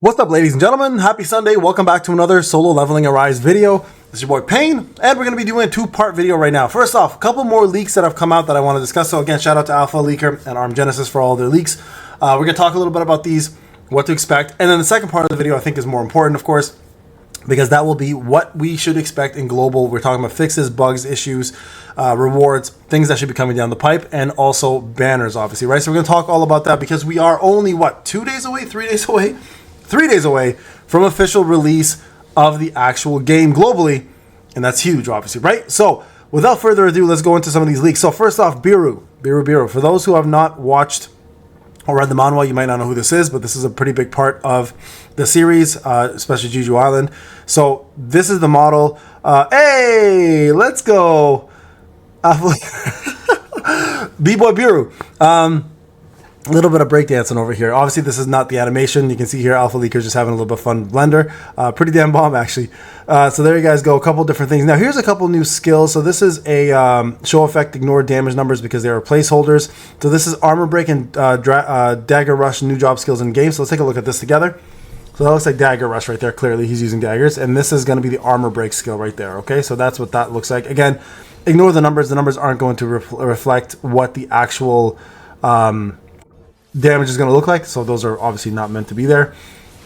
What's up, ladies and gentlemen? Happy Sunday. Welcome back to another Solo Leveling Arise video. This is your boy Payne, and we're going to be doing a two-part video right now. First off, a couple more leaks that have come out that I want to discuss. So again, shout out to Alphaleaker and ARM Genesis for all their leaks. We're going to talk a little bit about these, what to expect. And then the second part of the video I think is more important, of course, because that will be what we should expect in global. We're talking about fixes, bugs, issues, rewards, things that should be coming down the pipe, and also banners, obviously, right? So we're going to talk all about that because we are only, what, 2 days away, 3 days away? 3 days away from official release of the actual game globally, and that's huge, obviously, right? So without further ado, let's go into some of these leaks. So first off, Biru. For those who have not watched or read the manhwa, you might not know who this is, but this is a pretty big part of the series, especially Jeju Island. So this is the model. Hey, let's go, B-Boy Biru. A little bit of breakdancing over here. Obviously, this is not the animation. You can see here Alphaleaker just having a little bit of fun Blender. Pretty damn bomb, actually. So there you guys go. A couple different things. Now, here's a couple new skills. So this is a show effect, ignore damage numbers because they are placeholders. So this is Armor Break and Dagger Rush new job skills in game. So let's take a look at this together. So that looks like Dagger Rush right there. Clearly, he's using daggers. And this is going to be the Armor Break skill right there. Okay, so that's what that looks like. Again, ignore the numbers. The numbers aren't going to reflect what the actual damage is going to look like, so those are obviously not meant to be there.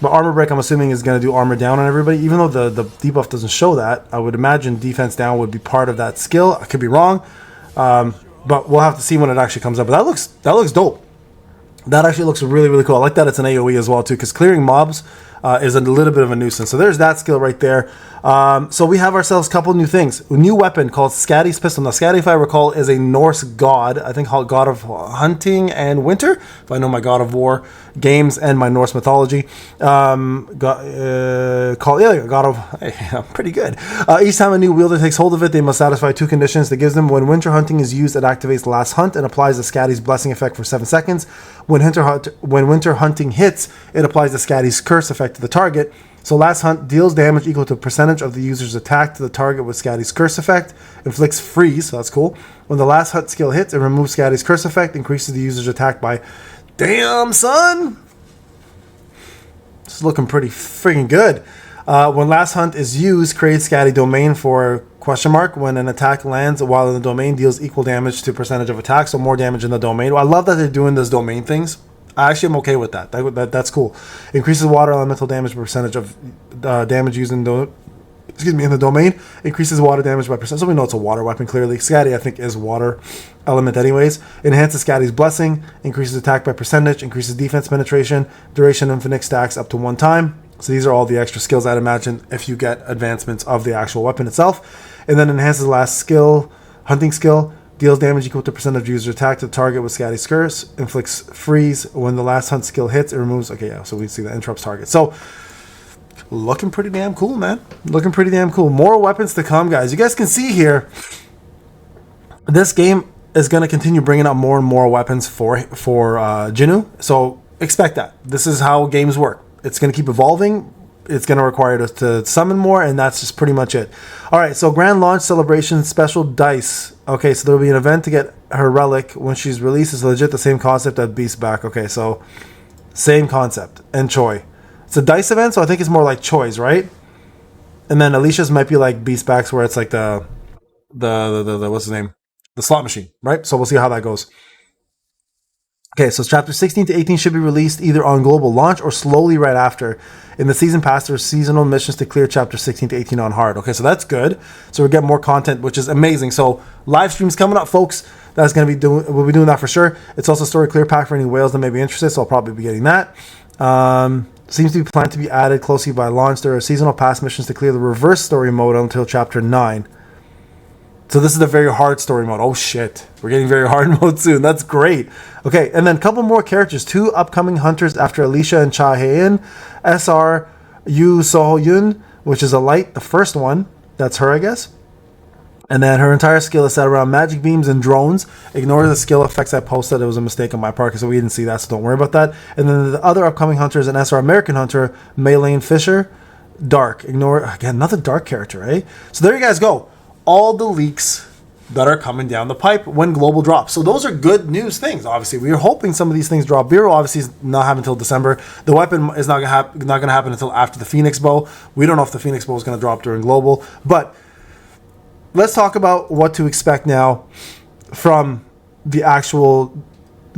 But Armor Break, I'm assuming, is going to do armor down on everybody, even though the debuff doesn't show that. I would imagine defense down would be part of that skill. I could be wrong, but we'll have to see when it actually comes up. But that looks dope. That actually looks really, really cool. I like that it's an AoE as well too, because clearing mobs is a little bit of a nuisance. So there's that skill right there. So we have ourselves a couple new things. A new weapon called Skadi's Pistol. Now, Skadi, if I recall, is a Norse god. I think god of hunting and winter, if I know my God of War games and my Norse mythology. God of... Hey, I'm pretty good. Each time a new wielder takes hold of it, they must satisfy two conditions. That gives them when winter hunting is used, it activates the last hunt and applies the Skadi's blessing effect for 7 seconds. When winter hunting hits, it applies the Skadi's curse effect to the target. So last hunt deals damage equal to a percentage of the user's attack to the target with Skadi's curse effect. Inflicts freeze, so that's cool. When the last hunt skill hits, it removes Skadi's curse effect, increases the user's attack by... Damn, son! This is looking pretty freaking good. When last hunt is used, create Skadi domain for question mark. When an attack lands while in the domain, deals equal damage to percentage of attack, so more damage in the domain. I love that they're doing this domain things. I actually am okay with that. That's cool. Increases water elemental damage percentage of damage used in the domain. Increases water damage by percent. So we know it's a water weapon, clearly. Skadi, I think, is water element anyways. Enhances Skadi's blessing. Increases attack by percentage. Increases defense penetration. Duration infinite stacks up to 1 time. So these are all the extra skills I'd imagine if you get advancements of the actual weapon itself. And then enhances the last skill, hunting skill. Deals damage equal to percent of user attack to the target with Skadi's curse. Inflicts freeze. When the last hunt skill hits, it removes... Okay, yeah, so we see that interrupts target. So, looking pretty damn cool, man. Looking pretty damn cool. More weapons to come, guys. You guys can see here, this game is going to continue bringing out more and more weapons for Jinu. So, expect that. This is how games work. It's going to keep evolving. It's going to require us to summon more, and that's just pretty much it. All right, so Grand Launch Celebration Special Dice. Okay, so there'll be an event to get her relic when she's released. It's legit the same concept that Beast back. Okay, so same concept. And Choi. It's a dice event, so I think it's more like Choi's, right? And then Alicia's might be like Beast backs, where it's like the what's the name? The slot machine, right? So we'll see how that goes. Okay, so chapter 16 to 18 should be released either on global launch or slowly right after. In the season pass, there's seasonal missions to clear chapter 16 to 18 on hard. Okay, so that's good. So we get more content, which is amazing. So live streams coming up, folks. That's gonna be we'll be doing that for sure. It's also story clear pack for any whales that may be interested, so I'll probably be getting that. Seems to be planned to be added closely by launch. There are seasonal pass missions to clear the reverse story mode until chapter 9. So this is the very hard story mode. Oh shit. We're getting very hard mode soon. That's great. Okay, and then a couple more characters. 2 upcoming hunters after Alicia and Cha Hae-in. SR Yu Soho-yun, which is a light, the first one. That's her, I guess. And then her entire skill is set around magic beams and drones. Ignore the skill effects I posted. It was a mistake on my part, so we didn't see that, so don't worry about that. And then the other upcoming hunter is an SR American hunter, Maylene Fisher. Dark. Ignore, again, another dark character, eh? So there you guys go. All the leaks that are coming down the pipe when global drops. So those are good news things. Obviously, we are hoping some of these things drop. Bureau obviously is not happening until December. The weapon is not going to happen until after the Phoenix Bow. We don't know if the Phoenix Bow is going to drop during global, but let's talk about what to expect now from the actual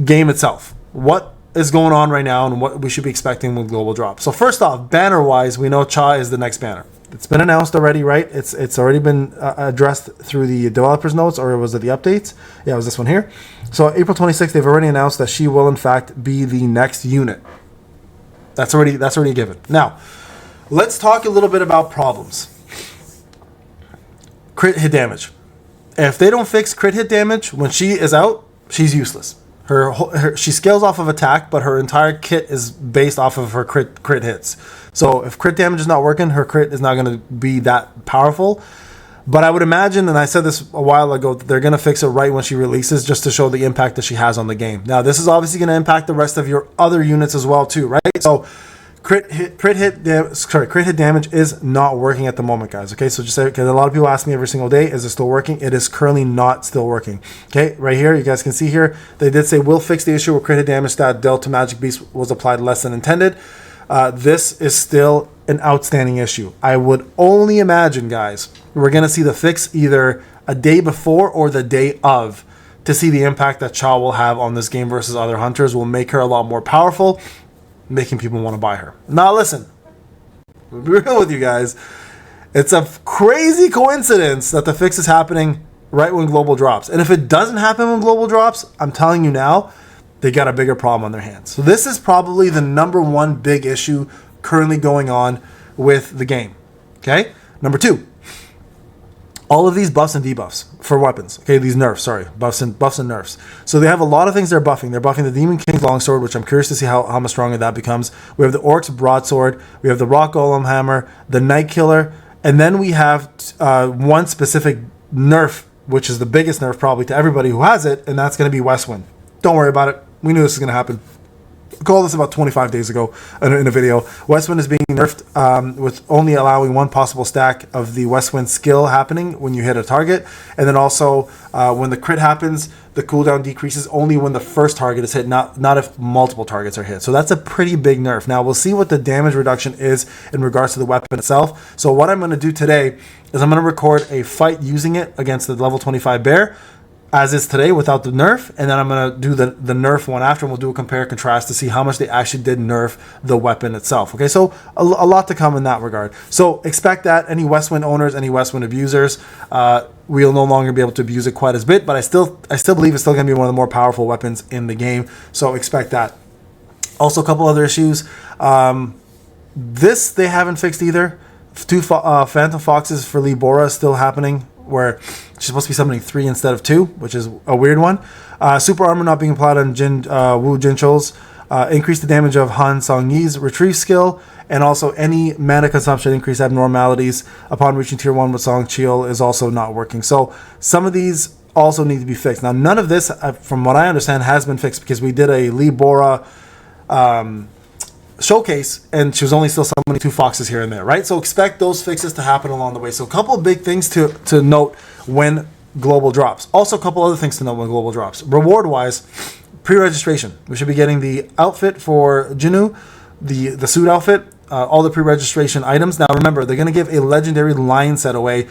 game itself. What is going on right now and what we should be expecting when global drops. So first off, banner wise, we know Cha is the next banner. It's been announced already, right? It's already been addressed through the developers notes, or was it the updates? Yeah, it was this one here. So April 26th, they've already announced that she will in fact be the next unit. That's already a given. Now, let's talk a little bit about problems. Crit hit damage. If they don't fix crit hit damage when she is out, she's useless. She scales off of attack, but her entire kit is based off of her crit hits. So if crit damage is not working, her crit is not going to be that powerful. But I would imagine, and I said this a while ago, that they're going to fix it right when she releases, just to show the impact that she has on the game. Now, this is obviously going to impact the rest of your other units as well, too, right? So crit hit damage is not working at the moment, guys. Okay, so just say, because a lot of people ask me every single day, is it still working? It is currently not still working. Okay, right here, you guys can see here, they did say we'll fix the issue where crit hit damage stat dealt to Magic Beast was applied less than intended. This is still an outstanding issue. I would only imagine, guys, we're gonna see the fix either a day before or the day of, to see the impact that Cha will have on this game versus other hunters. Will make her a lot more powerful, making people want to buy her. Now listen, I'll be real with you guys. It's a crazy coincidence that the fix is happening right when global drops. And if it doesn't happen when global drops, I'm telling you now, they got a bigger problem on their hands. So this is probably the number one big issue currently going on with the game. Okay? Number two, all of these buffs and debuffs for weapons. Okay, these nerfs, sorry, buffs and nerfs. So they have a lot of things they're buffing. They're buffing the Demon King's Longsword, which I'm curious to see how much stronger that becomes. We have the Orc's Broadsword. We have the Rock Golem Hammer, the Night Killer, and then we have one specific nerf, which is the biggest nerf probably to everybody who has it, and that's going to be Westwind. Don't worry about it. We knew this was going to happen. I called this about 25 days ago in a video. Westwind is being nerfed with only allowing one possible stack of the Westwind skill happening when you hit a target. And then also when the crit happens, the cooldown decreases only when the first target is hit, not if multiple targets are hit. So that's a pretty big nerf. Now we'll see what the damage reduction is in regards to the weapon itself. So what I'm going to do today is I'm going to record a fight using it against the level 25 bear, as is today without the nerf, and then I'm going to do the nerf one after, and we'll do a compare and contrast to see how much they actually did nerf the weapon itself. Okay, so a lot to come in that regard. So expect that. Any Westwind owners, any Westwind abusers, we'll no longer be able to abuse it quite as bit, but I still believe it's still going to be one of the more powerful weapons in the game, so expect that. Also, a couple other issues. This they haven't fixed either. Two Phantom Foxes for Lee Bora is still happening, where she's supposed to be summoning 3 instead of 2, which is a weird one. Super armor not being applied on Wu Jinchols. Increase the damage of Han Song-Yi's retrieve skill, and also any mana consumption increase abnormalities upon reaching tier 1 with Song Chiel is also not working. So some of these also need to be fixed. Now none of this, from what I understand, has been fixed because we did a Lee Bora showcase and she was only still summoning 2 foxes here and there, right? So expect those fixes to happen along the way. So a couple of big things to note when global drops. Also a couple other things to note when global drops. Reward wise, pre-registration. We should be getting the outfit for Jinnu, the suit outfit, all the pre-registration items. Now remember, they're going to give a legendary lion set away.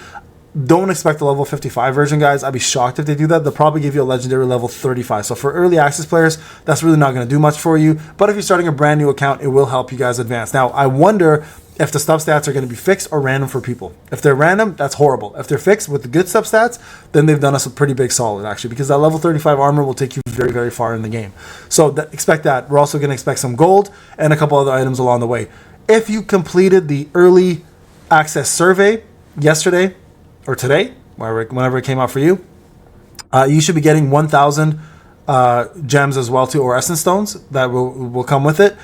Don't expect the level 55 version, guys. I'd be shocked if they do that. They'll probably give you a legendary level 35. So for early access players, that's really not going to do much for you. But if you're starting a brand new account, it will help you guys advance. Now, I wonder if the sub stats are going to be fixed or random for people. If they're random, that's horrible. If they're fixed with the good sub stats, then they've done us a pretty big solid, actually, because that level 35 armor will take you very, very far in the game. So expect that. We're also going to expect some gold and a couple other items along the way. If you completed the early access survey yesterday, or today, whenever it came out for you, you should be getting 1,000 gems as well too, or essence stones that will come with it.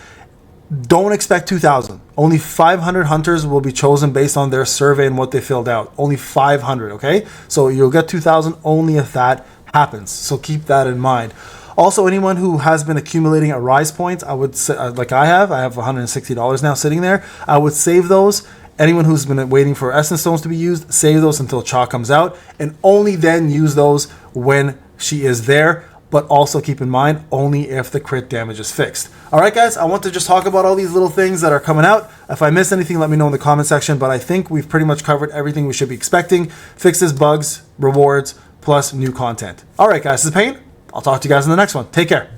Don't expect 2,000. Only 500 hunters will be chosen based on their survey and what they filled out. Only 500, okay? So you'll get 2,000 only if that happens. So keep that in mind. Also, anyone who has been accumulating Arise points, I would say, like I have $160 now sitting there. I would save those Anyone who's been waiting for essence stones to be used, save those until Cha comes out, and only then use those when she is there. But also keep in mind, only if the crit damage is fixed. All right, guys, I want to just talk about all these little things that are coming out. If I missed anything, let me know in the comment section, but I think we've pretty much covered everything we should be expecting. Fixes, bugs, rewards, plus new content. All right, guys, this is Payne. I'll talk to you guys in the next one. Take care.